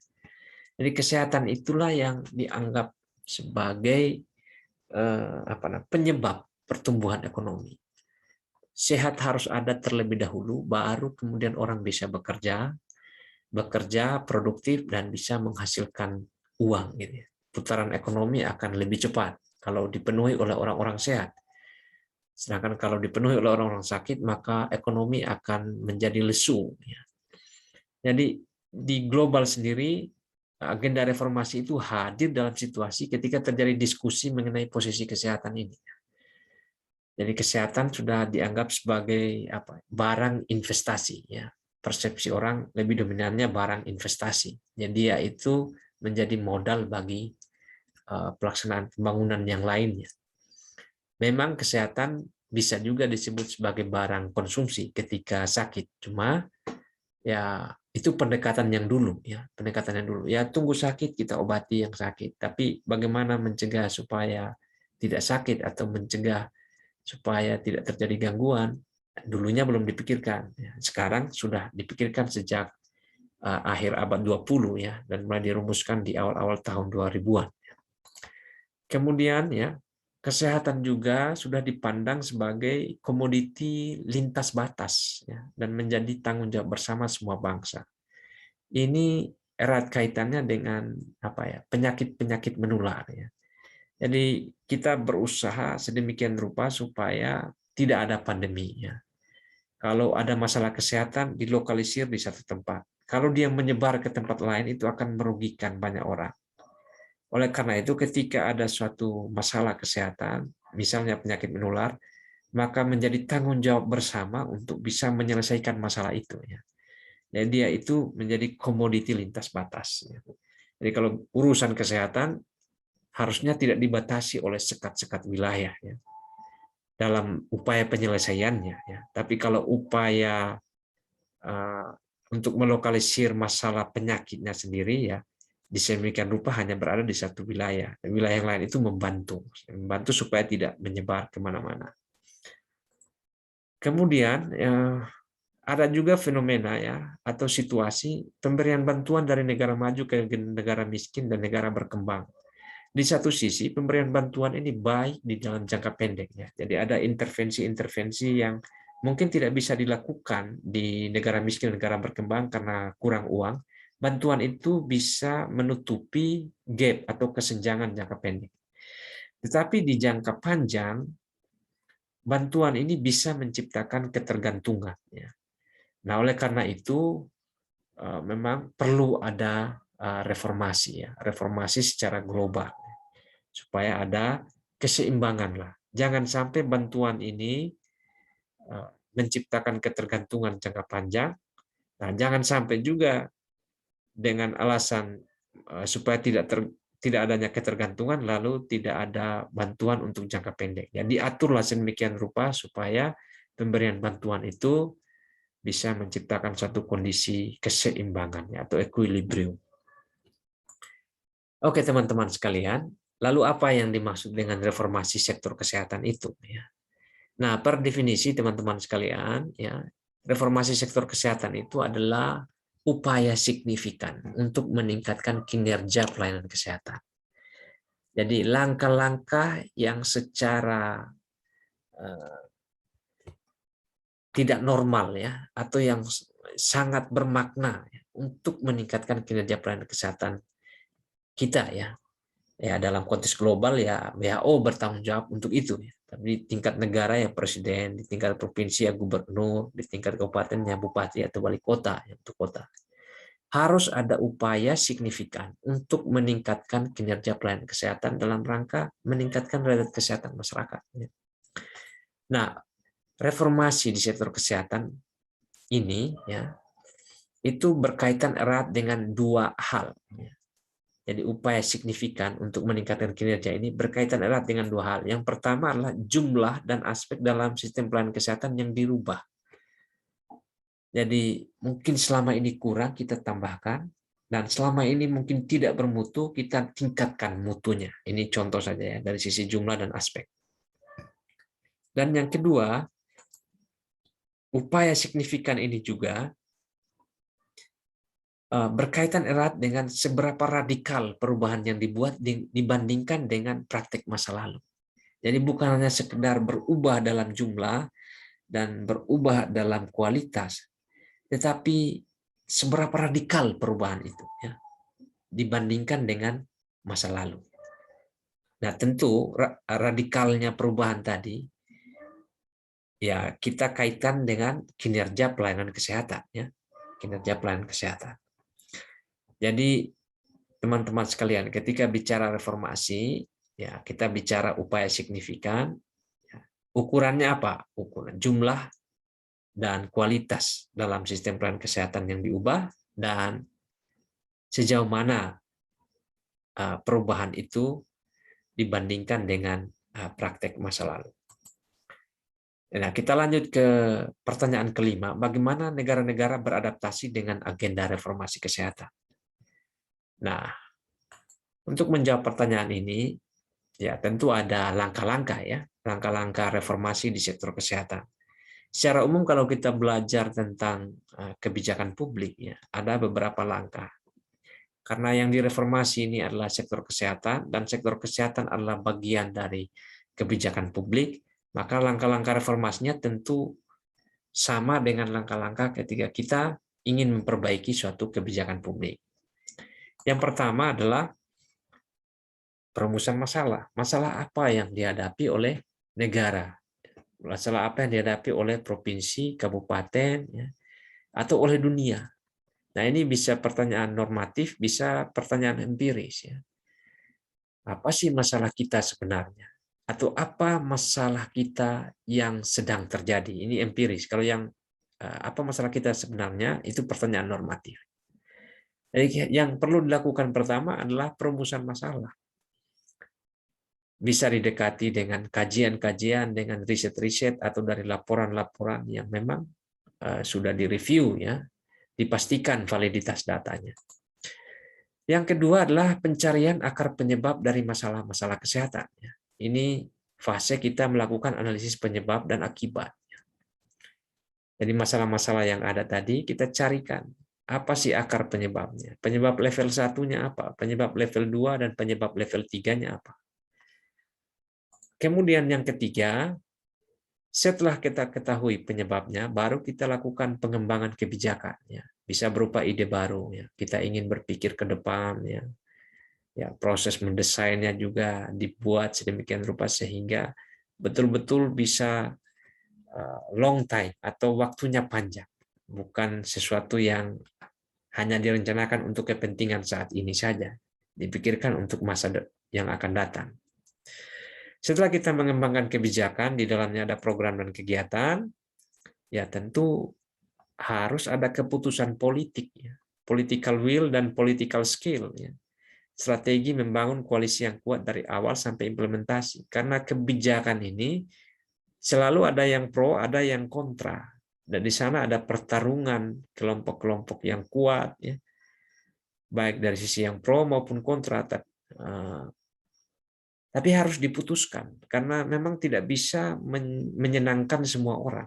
Jadi kesehatan itulah yang dianggap sebagai penyebab pertumbuhan ekonomi. Sehat harus ada terlebih dahulu, baru kemudian orang bisa bekerja produktif dan bisa menghasilkan uang gitu ya. Putaran ekonomi akan lebih cepat kalau dipenuhi oleh orang-orang sehat. Sedangkan kalau dipenuhi oleh orang-orang sakit, maka ekonomi akan menjadi lesu. Jadi di global sendiri, agenda reformasi itu hadir dalam situasi ketika terjadi diskusi mengenai posisi kesehatan ini. Jadi kesehatan sudah dianggap sebagai barang investasi. Ya. Persepsi orang lebih dominannya barang investasi. Jadi dia itu menjadi modal bagi pelaksanaan pembangunan yang lainnya. Memang kesehatan bisa juga disebut sebagai barang konsumsi ketika sakit. Cuma ya itu pendekatan yang dulu ya, pendekatan yang dulu. Ya tunggu sakit kita obati yang sakit. Tapi bagaimana mencegah supaya tidak sakit atau mencegah supaya tidak terjadi gangguan, dulunya belum dipikirkan. Sekarang sudah dipikirkan sejak akhir abad 20 ya, dan mulai dirumuskan di awal-awal tahun 2000-an. Kemudian ya, kesehatan juga sudah dipandang sebagai komoditi lintas batas ya, dan menjadi tanggung jawab bersama semua bangsa. Ini erat kaitannya dengan penyakit-penyakit menular ya. Jadi kita berusaha sedemikian rupa supaya tidak ada pandeminya. Kalau ada masalah kesehatan dilokalisir di satu tempat. Kalau dia menyebar ke tempat lain itu akan merugikan banyak orang. Oleh karena itu ketika ada suatu masalah kesehatan, misalnya penyakit menular, maka menjadi tanggung jawab bersama untuk bisa menyelesaikan masalah itu. Jadi dia itu menjadi komoditi lintas batas. Jadi kalau urusan kesehatan harusnya tidak dibatasi oleh sekat-sekat wilayah ya, dalam upaya penyelesaiannya ya. Tapi kalau upaya untuk melokalisir masalah penyakitnya sendiri ya, disemikian rupa hanya berada di satu wilayah. Wilayah yang lain itu membantu supaya tidak menyebar kemana-mana. Kemudian ada juga fenomena ya atau situasi pemberian bantuan dari negara maju ke negara miskin dan negara berkembang. Di satu sisi pemberian bantuan ini baik di dalam jangka pendek ya. Jadi ada intervensi-intervensi yang mungkin tidak bisa dilakukan di negara miskin, negara berkembang karena kurang uang. Bantuan itu bisa menutupi gap atau kesenjangan jangka pendek. Tetapi di jangka panjang bantuan ini bisa menciptakan ketergantungan ya. Nah, oleh karena itu memang perlu ada reformasi ya, reformasi secara global supaya ada keseimbangan lah. Jangan sampai bantuan ini menciptakan ketergantungan jangka panjang. Nah, jangan sampai juga dengan alasan supaya tidak adanya ketergantungan lalu tidak ada bantuan untuk jangka pendek. Jadi aturlah sedemikian rupa supaya pemberian bantuan itu bisa menciptakan suatu kondisi keseimbangan atau equilibrium. Oke teman-teman sekalian, lalu apa yang dimaksud dengan reformasi sektor kesehatan itu? Nah, per definisi teman-teman sekalian, ya reformasi sektor kesehatan itu adalah upaya signifikan untuk meningkatkan kinerja pelayanan kesehatan. Jadi langkah-langkah yang secara tidak normal ya, atau yang sangat bermakna untuk meningkatkan kinerja pelayanan kesehatan kita ya. Ya dalam konteks global ya WHO bertanggung jawab untuk itu ya. Tapi di tingkat negara ya presiden, di tingkat provinsi ya gubernur, di tingkat kabupaten ya bupati atau wali kota ya untuk kota. Harus ada upaya signifikan untuk meningkatkan kinerja pelayanan kesehatan dalam rangka meningkatkan derajat kesehatan masyarakat. Nah, reformasi di sektor kesehatan ini ya itu berkaitan erat dengan dua hal. Jadi upaya signifikan untuk meningkatkan kinerja ini berkaitan erat dengan dua hal. Yang pertama adalah jumlah dan aspek dalam sistem pelayanan kesehatan yang dirubah. Jadi mungkin selama ini kurang kita tambahkan, dan selama ini mungkin tidak bermutu kita tingkatkan mutunya. Ini contoh saja ya dari sisi jumlah dan aspek. Dan yang kedua, upaya signifikan ini juga berkaitan erat dengan seberapa radikal perubahan yang dibuat dibandingkan dengan praktek masa lalu. Jadi bukan hanya sekedar berubah dalam jumlah dan berubah dalam kualitas, tetapi seberapa radikal perubahan itu ya, dibandingkan dengan masa lalu. Nah tentu radikalnya perubahan tadi ya kita kaitkan dengan kinerja pelayanan kesehatan ya, kinerja pelayanan kesehatan. Jadi teman-teman sekalian, ketika bicara reformasi, ya kita bicara upaya signifikan. Ukurannya apa? Ukuran jumlah dan kualitas dalam sistem pelayanan kesehatan yang diubah dan sejauh mana perubahan itu dibandingkan dengan praktek masa lalu. Nah, kita lanjut ke pertanyaan kelima, bagaimana negara-negara beradaptasi dengan agenda reformasi kesehatan? Nah, untuk menjawab pertanyaan ini, ya tentu ada langkah-langkah ya, langkah-langkah reformasi di sektor kesehatan. Secara umum kalau kita belajar tentang kebijakan publik ya, ada beberapa langkah. Karena yang direformasi ini adalah sektor kesehatan dan sektor kesehatan adalah bagian dari kebijakan publik, maka langkah-langkah reformasinya tentu sama dengan langkah-langkah ketika kita ingin memperbaiki suatu kebijakan publik. Yang pertama adalah perumusan masalah. Masalah apa yang dihadapi oleh negara? Masalah apa yang dihadapi oleh provinsi, kabupaten, ya, atau oleh dunia? Nah, ini bisa pertanyaan normatif, bisa pertanyaan empiris. Ya. Apa sih masalah kita sebenarnya? Atau apa masalah kita yang sedang terjadi? Ini empiris. Kalau yang apa masalah kita sebenarnya, itu pertanyaan normatif. Jadi yang perlu dilakukan pertama adalah perumusan masalah. Bisa didekati dengan kajian-kajian, dengan riset-riset, atau dari laporan-laporan yang memang sudah direview, ya, dipastikan validitas datanya. Yang kedua adalah pencarian akar penyebab dari masalah-masalah kesehatan. Ini fase kita melakukan analisis penyebab dan akibat. Jadi masalah-masalah yang ada tadi kita carikan. Apa sih akar penyebabnya? Penyebab level 1-nya apa? Penyebab level 2 dan penyebab level 3-nya apa? Kemudian yang ketiga, setelah kita ketahui penyebabnya, baru kita lakukan pengembangan kebijakan. Ya. Bisa berupa ide baru. Ya. Kita ingin berpikir ke depan. Ya. Ya, proses mendesainnya juga dibuat sedemikian rupa sehingga betul-betul bisa long time atau waktunya panjang. Bukan sesuatu yang hanya direncanakan untuk kepentingan saat ini saja. Dipikirkan untuk masa yang akan datang. Setelah kita mengembangkan kebijakan, di dalamnya ada program dan kegiatan, ya tentu harus ada keputusan politik, ya. Political will dan political skill. Ya. Strategi membangun koalisi yang kuat dari awal sampai implementasi. Karena kebijakan ini selalu ada yang pro, ada yang kontra. Dan di sana ada pertarungan kelompok-kelompok yang kuat, ya. Baik dari sisi yang pro maupun kontra. Tapi harus diputuskan, karena memang tidak bisa menyenangkan semua orang.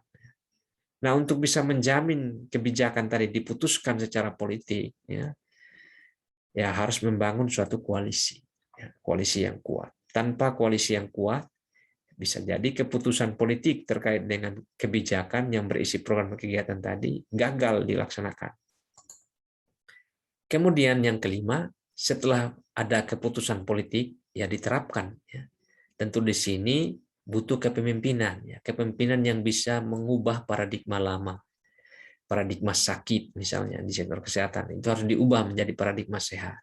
Nah, untuk bisa menjamin kebijakan tadi diputuskan secara politik, ya harus membangun suatu koalisi, koalisi yang kuat. Tanpa koalisi yang kuat, Bisa jadi keputusan politik terkait dengan kebijakan yang berisi program kegiatan tadi gagal dilaksanakan. Kemudian yang kelima, setelah ada keputusan politik, ya diterapkan. Ya. Tentu di sini butuh kepemimpinan, ya. Kepemimpinan yang bisa mengubah paradigma lama, paradigma sakit misalnya di sektor kesehatan, itu harus diubah menjadi paradigma sehat.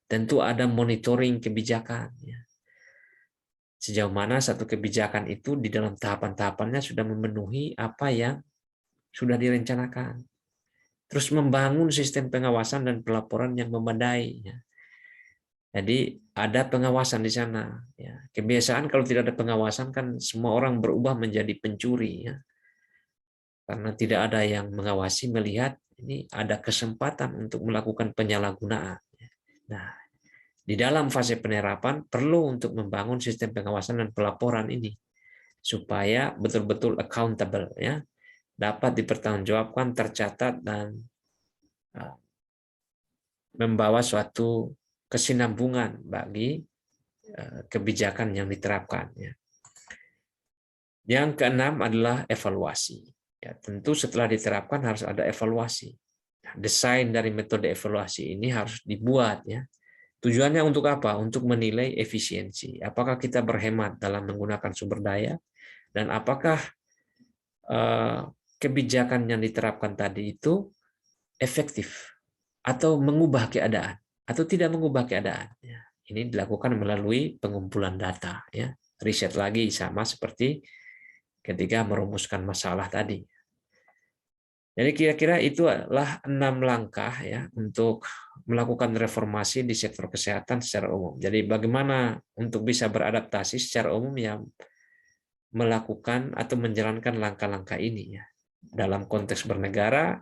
Tentu ada monitoring kebijakan. Ya. Sejauh mana satu kebijakan itu di dalam tahapan-tahapannya sudah memenuhi apa yang sudah direncanakan. Terus membangun sistem pengawasan dan pelaporan yang memadai. Ya. Jadi ada pengawasan di sana. Ya. Kebiasaan kalau tidak ada pengawasan kan semua orang berubah menjadi pencuri. Ya. Karena tidak ada yang mengawasi, melihat ini ada kesempatan untuk melakukan penyalahgunaan. Nah, di dalam fase penerapan perlu untuk membangun sistem pengawasan dan pelaporan ini supaya betul-betul accountable, ya, dapat dipertanggungjawabkan, tercatat, dan membawa suatu kesinambungan bagi kebijakan yang diterapkan. Ya. Yang keenam adalah evaluasi. Ya, tentu setelah diterapkan harus ada evaluasi. Nah, desain dari metode evaluasi ini harus dibuat. Ya. Tujuannya untuk apa? Untuk menilai efisiensi. Apakah kita berhemat dalam menggunakan sumber daya, dan apakah kebijakan yang diterapkan tadi itu efektif atau mengubah keadaan atau tidak mengubah keadaan. Ya. Ini dilakukan melalui pengumpulan data. Ya. Riset lagi sama seperti ketika merumuskan masalah tadi. Jadi kira-kira itu adalah 6 langkah ya untuk melakukan reformasi di sektor kesehatan secara umum. Jadi bagaimana untuk bisa beradaptasi secara umum yang melakukan atau menjalankan langkah-langkah ini ya dalam konteks bernegara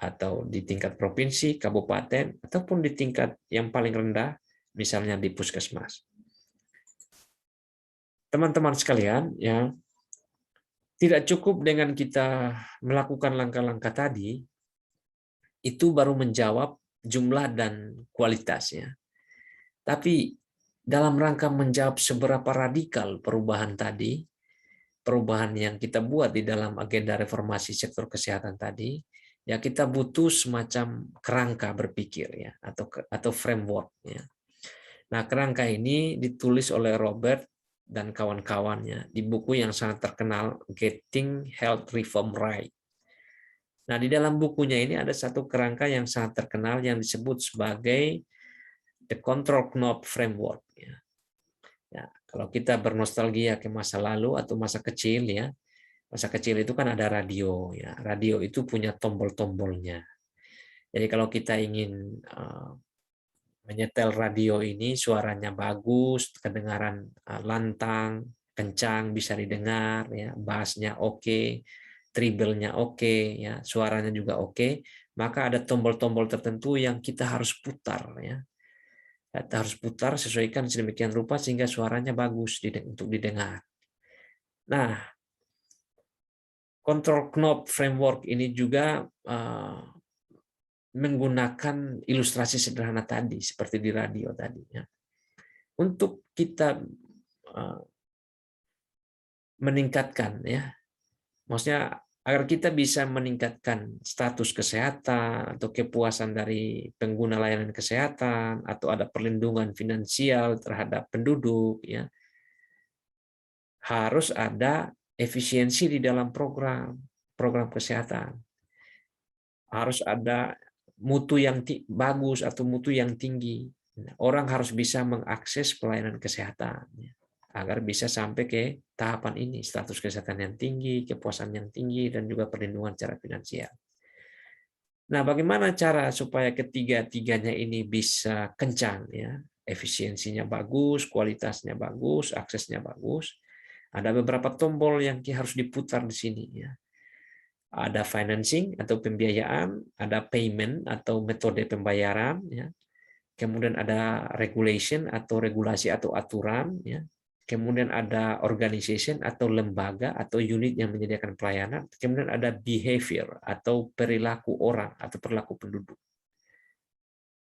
atau di tingkat provinsi, kabupaten, ataupun di tingkat yang paling rendah, misalnya di puskesmas. Teman-teman sekalian, ya, tidak cukup dengan kita melakukan langkah-langkah tadi, itu baru menjawab jumlah dan kualitasnya. Tapi dalam rangka menjawab seberapa radikal perubahan tadi, perubahan yang kita buat di dalam agenda reformasi sektor kesehatan tadi, ya kita butuh semacam kerangka berpikir ya atau framework ya. Nah, kerangka ini ditulis oleh Robert dan kawan-kawannya di buku yang sangat terkenal Getting Health Reform Right. Nah, di dalam bukunya ini ada satu kerangka yang sangat terkenal yang disebut sebagai the Control Knob Framework ya. Ya, kalau kita bernostalgia ke masa lalu atau masa kecil ya, masa kecil itu kan ada radio ya. Radio itu punya tombol-tombolnya. Jadi kalau kita ingin menyetel radio ini suaranya bagus, kedengaran lantang, kencang, bisa didengar ya, bassnya oke, treble-nya oke ya, suaranya juga oke, maka ada tombol-tombol tertentu yang kita harus putar ya. Kita harus putar sesuaikan sedemikian rupa sehingga suaranya bagus untuk didengar. Nah, control knob framework ini juga menggunakan ilustrasi sederhana tadi seperti di radio tadi ya. Untuk kita meningkatkan ya, maksudnya agar kita bisa meningkatkan status kesehatan atau kepuasan dari pengguna layanan kesehatan atau ada perlindungan finansial terhadap penduduk ya, harus ada efisiensi di dalam program kesehatan. Harus ada mutu yang bagus atau mutu yang tinggi. Orang harus bisa mengakses pelayanan kesehatan agar bisa sampai ke tahapan ini, status kesehatan yang tinggi, kepuasan yang tinggi, dan juga perlindungan secara finansial. Nah, bagaimana cara supaya ketiga-tiganya ini bisa kencang ya, efisiensinya bagus, kualitasnya bagus, aksesnya bagus. Ada beberapa tombol yang harus diputar di sini ya. Ada financing atau pembiayaan, ada payment atau metode pembayaran, ya. Kemudian ada regulation atau regulasi atau aturan, ya. Kemudian ada organization atau lembaga atau unit yang menyediakan pelayanan. Kemudian ada behavior atau perilaku orang atau perilaku penduduk.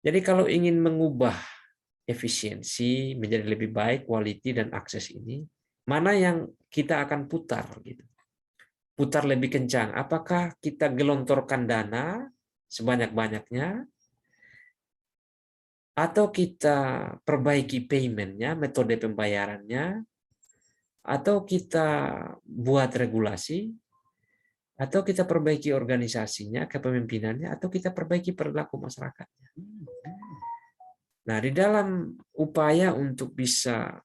Jadi kalau ingin mengubah efisiensi menjadi lebih baik, quality dan akses ini, mana yang kita akan putar gitu. Putar lebih kencang. Apakah kita gelontorkan dana sebanyak-banyaknya, atau kita perbaiki payment-nya, metode pembayarannya, atau kita buat regulasi, atau kita perbaiki organisasinya, kepemimpinannya, atau kita perbaiki perilaku masyarakatnya. Nah, di dalam upaya untuk bisa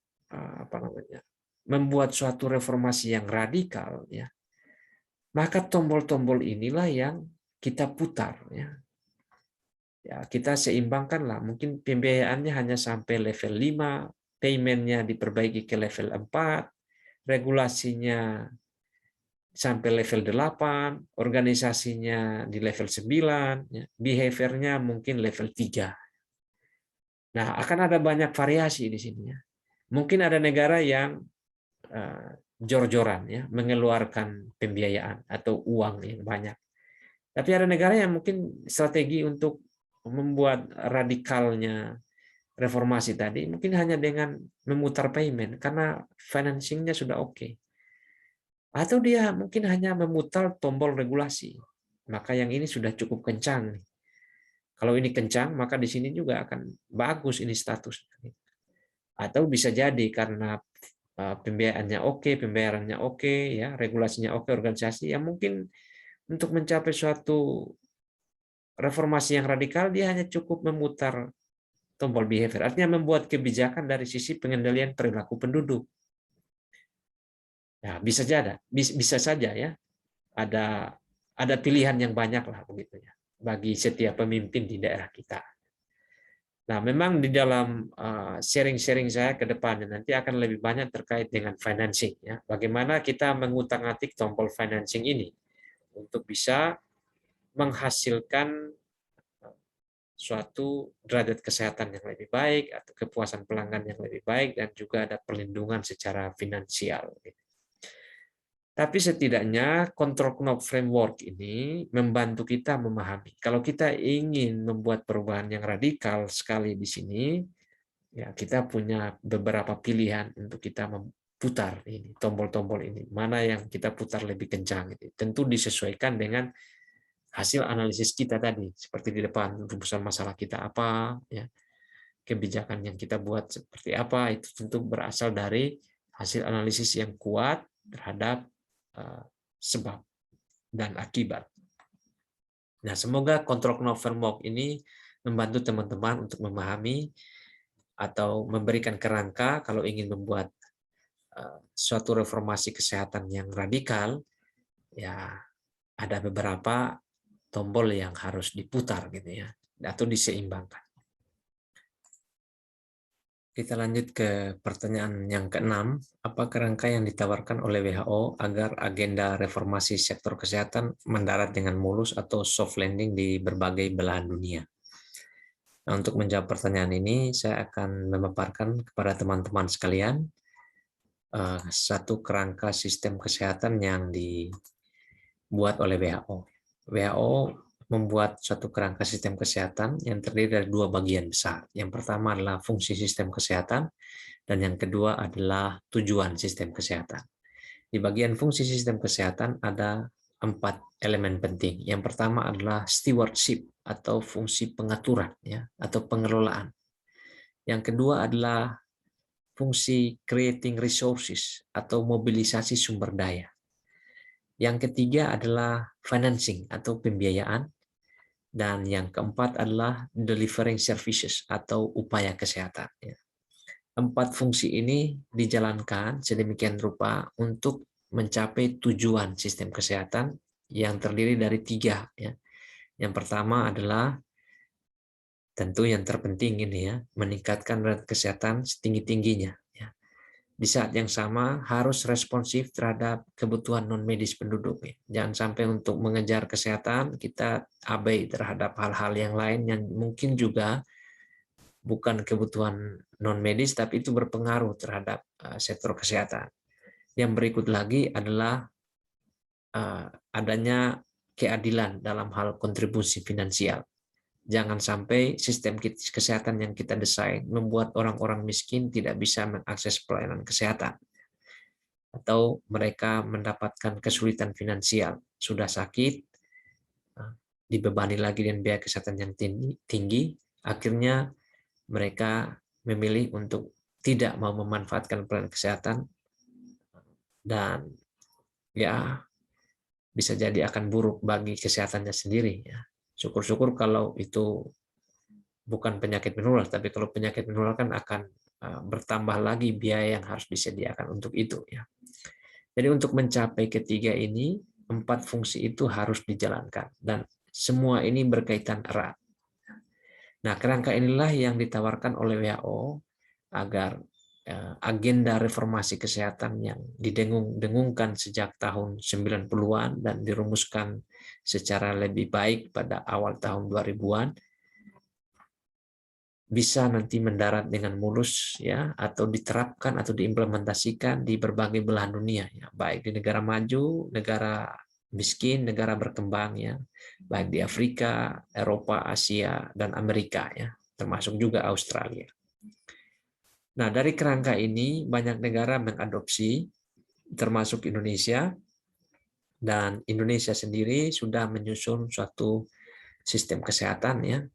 membuat suatu reformasi yang radikal, ya, maka tombol-tombol inilah yang kita putar, ya. Ya, kita seimbangkanlah. Mungkin pembiayaannya hanya sampai level 5, payment-nya diperbaiki ke level 4, regulasinya sampai level 8, organisasinya di level 9, ya, behavior-nya mungkin level 3. Nah, akan ada banyak variasi di sini, ya. Mungkin ada negara yang jor-joran, ya, mengeluarkan pembiayaan atau uang yang banyak. Tapi ada negara yang mungkin strategi untuk membuat radikalnya reformasi tadi mungkin hanya dengan memutar payment karena financingnya sudah oke. Atau dia mungkin hanya memutar tombol regulasi. Maka yang ini sudah cukup kencang. Kalau ini kencang, maka di sini juga akan bagus ini status. Atau bisa jadi karena pembiayaannya oke, pembayarannya oke, ya, regulasinya oke, organisasi yang mungkin untuk mencapai suatu reformasi yang radikal dia hanya cukup memutar tombol behavior, artinya membuat kebijakan dari sisi pengendalian perilaku penduduk. Ya, bisa saja ya, ada pilihan yang banyak lah begitu ya bagi setiap pemimpin di daerah kita. Nah, memang di dalam sharing-sharing saya ke depannya nanti akan lebih banyak terkait dengan financing, ya. Bagaimana kita mengutak-atik tombol financing ini untuk bisa menghasilkan suatu derajat kesehatan yang lebih baik atau kepuasan pelanggan yang lebih baik dan juga ada perlindungan secara finansial. Tapi setidaknya control knob framework ini membantu kita memahami. Kalau kita ingin membuat perubahan yang radikal sekali di sini, ya kita punya beberapa pilihan untuk kita memutar ini tombol-tombol ini. Mana yang kita putar lebih kencang. Tentu disesuaikan dengan hasil analisis kita tadi. Seperti di depan, rumusan masalah kita apa, ya, kebijakan yang kita buat seperti apa, itu tentu berasal dari hasil analisis yang kuat terhadap sebab dan akibat. Nah, semoga kontrol knob framework ini membantu teman-teman untuk memahami atau memberikan kerangka kalau ingin membuat suatu reformasi kesehatan yang radikal, ya ada beberapa tombol yang harus diputar gitu ya, atau diseimbangkan. Kita lanjut ke pertanyaan yang keenam. Apa kerangka yang ditawarkan oleh WHO agar agenda reformasi sektor kesehatan mendarat dengan mulus atau soft landing di berbagai belahan dunia? Nah, untuk menjawab pertanyaan ini, saya akan memaparkan kepada teman-teman sekalian satu kerangka sistem kesehatan yang dibuat oleh WHO. WHO membuat suatu kerangka sistem kesehatan yang terdiri dari dua bagian besar. Yang pertama adalah fungsi sistem kesehatan, dan yang kedua adalah tujuan sistem kesehatan. Di bagian fungsi sistem kesehatan ada 4 elemen penting. Yang pertama adalah stewardship atau fungsi pengaturan, ya, atau pengelolaan. Yang kedua adalah fungsi creating resources atau mobilisasi sumber daya. Yang ketiga adalah financing atau pembiayaan. Dan yang keempat adalah delivering services atau upaya kesehatan. 4 fungsi ini dijalankan sedemikian rupa untuk mencapai tujuan sistem kesehatan yang terdiri dari 3. Yang pertama adalah tentu yang terpenting ini ya, meningkatkan derajat kesehatan setinggi-tingginya. Di saat yang sama harus responsif terhadap kebutuhan non medis penduduk. Jangan sampai untuk mengejar kesehatan kita abai terhadap hal-hal yang lain yang mungkin juga bukan kebutuhan non medis tapi itu berpengaruh terhadap sektor kesehatan. Yang berikut lagi adalah adanya keadilan dalam hal kontribusi finansial. Jangan sampai sistem kesehatan yang kita desain membuat orang-orang miskin tidak bisa mengakses pelayanan kesehatan. atau mereka mendapatkan kesulitan finansial, sudah sakit, dibebani lagi dengan biaya kesehatan yang tinggi, akhirnya mereka memilih untuk tidak mau memanfaatkan pelayanan kesehatan, dan ya bisa jadi akan buruk bagi kesehatannya sendiri. Ya. Syukur-syukur kalau itu bukan penyakit menular, tapi kalau penyakit menular kan akan bertambah lagi biaya yang harus disediakan untuk itu. Ya. Jadi untuk mencapai ketiga ini, 4 fungsi itu harus dijalankan, dan semua ini berkaitan erat. Nah, kerangka inilah yang ditawarkan oleh WHO agar agenda reformasi kesehatan yang didengung-dengungkan sejak tahun 90-an dan dirumuskan secara lebih baik pada awal tahun 2000-an bisa nanti mendarat dengan mulus, ya, atau diterapkan atau diimplementasikan di berbagai belahan dunia, ya, baik di negara maju, negara miskin, negara berkembang, ya, baik di Afrika, Eropa, Asia, dan Amerika, ya, termasuk juga Australia. Nah, dari kerangka ini banyak negara mengadopsi, termasuk Indonesia, dan Indonesia sendiri sudah menyusun suatu sistem kesehatan, ya,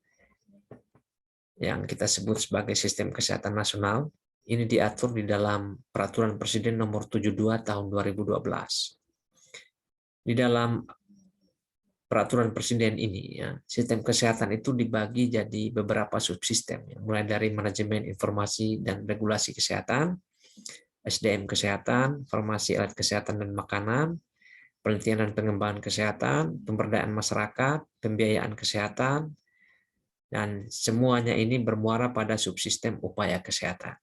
yang kita sebut sebagai Sistem Kesehatan Nasional. Ini diatur di dalam Peraturan Presiden Nomor 72 Tahun 2012. Di dalam Peraturan Presiden ini, ya, sistem kesehatan itu dibagi jadi beberapa subsistem, ya, mulai dari manajemen informasi dan regulasi kesehatan, SDM kesehatan, farmasi alat kesehatan dan makanan, penelitian dan pengembangan kesehatan, pemberdayaan masyarakat, pembiayaan kesehatan, dan semuanya ini bermuara pada subsistem upaya kesehatan.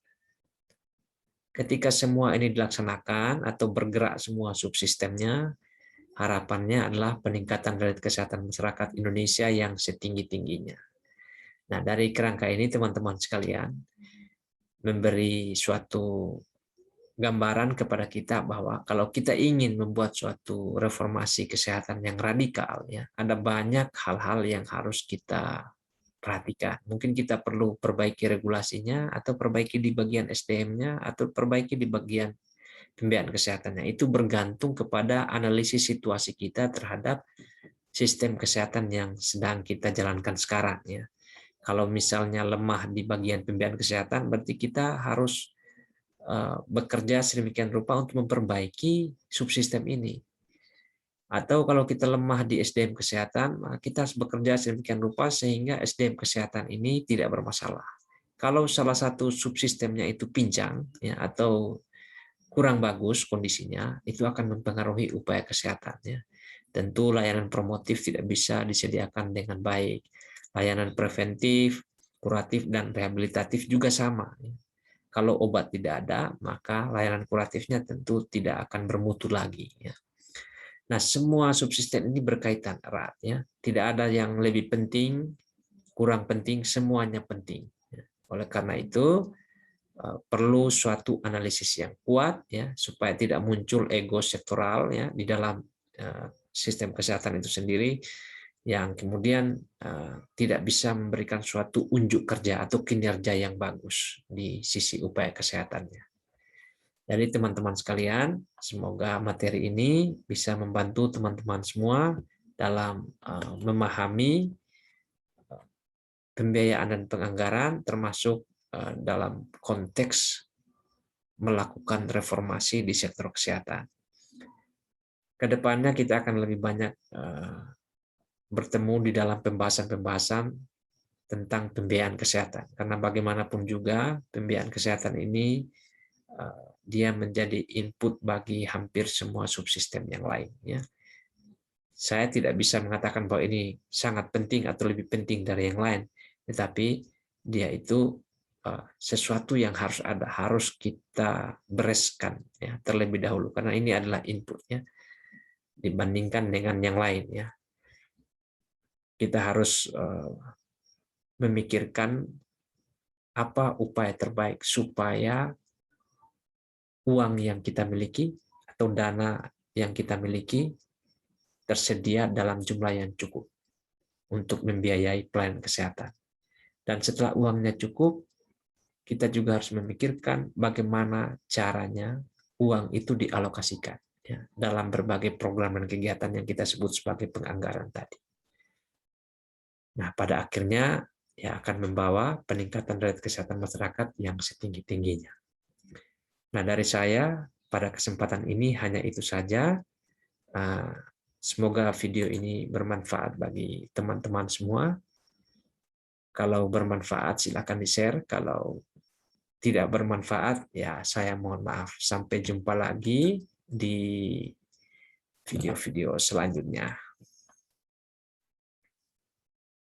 Ketika semua ini dilaksanakan atau bergerak semua subsistemnya, harapannya adalah peningkatan derajat kesehatan masyarakat Indonesia yang setinggi-tingginya. Nah, dari kerangka ini teman-teman sekalian memberi suatu gambaran kepada kita bahwa kalau kita ingin membuat suatu reformasi kesehatan yang radikal, ya, ada banyak hal-hal yang harus kita perhatikan. Mungkin kita perlu perbaiki regulasinya, atau perbaiki di bagian SDM-nya, atau perbaiki di bagian pembiayaan kesehatannya. Itu bergantung kepada analisis situasi kita terhadap sistem kesehatan yang sedang kita jalankan sekarang. Ya. Kalau misalnya lemah di bagian pembiayaan kesehatan, berarti kita harus bekerja sedemikian rupa untuk memperbaiki subsistem ini. Atau kalau kita lemah di SDM kesehatan, kita harus bekerja sedemikian rupa sehingga SDM kesehatan ini tidak bermasalah. Kalau salah satu subsistemnya itu pincang, ya, atau kurang bagus kondisinya, itu akan mempengaruhi upaya kesehatannya. Tentu layanan promotif tidak bisa disediakan dengan baik. Layanan preventif, kuratif, dan rehabilitatif juga sama. Kalau obat tidak ada, maka layanan kuratifnya tentu tidak akan bermutu lagi. Nah, semua subsistem ini berkaitan erat, ya. Tidak ada yang lebih penting, kurang penting, semuanya penting. Oleh karena itu perlu suatu analisis yang kuat, ya, supaya tidak muncul ego sektoral, ya, di dalam sistem kesehatan itu sendiri, yang kemudian tidak bisa memberikan suatu unjuk kerja atau kinerja yang bagus di sisi upaya kesehatannya. Jadi teman-teman sekalian, semoga materi ini bisa membantu teman-teman semua dalam memahami pembiayaan dan penganggaran, termasuk dalam konteks melakukan reformasi di sektor kesehatan. Kedepannya kita akan lebih banyak bertemu di dalam pembahasan-pembahasan tentang pembiayaan kesehatan, karena bagaimanapun juga pembiayaan kesehatan ini dia menjadi input bagi hampir semua subsistem yang lain. Ya. Saya tidak bisa mengatakan bahwa ini sangat penting atau lebih penting dari yang lain, tetapi dia itu sesuatu yang harus ada, harus kita bereskan, ya, terlebih dahulu, karena ini adalah inputnya dibandingkan dengan yang lain. Ya. Kita harus memikirkan apa upaya terbaik supaya uang yang kita miliki atau dana yang kita miliki tersedia dalam jumlah yang cukup untuk membiayai pelayanan kesehatan. Dan setelah uangnya cukup, kita juga harus memikirkan bagaimana caranya uang itu dialokasikan ya, dalam berbagai program dan kegiatan yang kita sebut sebagai penganggaran tadi. Nah, pada akhirnya ya akan membawa peningkatan derajat kesehatan masyarakat yang setinggi-tingginya. Nah, dari saya pada kesempatan ini hanya itu saja. Semoga video ini bermanfaat bagi teman-teman semua. Kalau bermanfaat silakan di-share. Kalau tidak bermanfaat ya saya mohon maaf. Sampai jumpa lagi di video-video selanjutnya.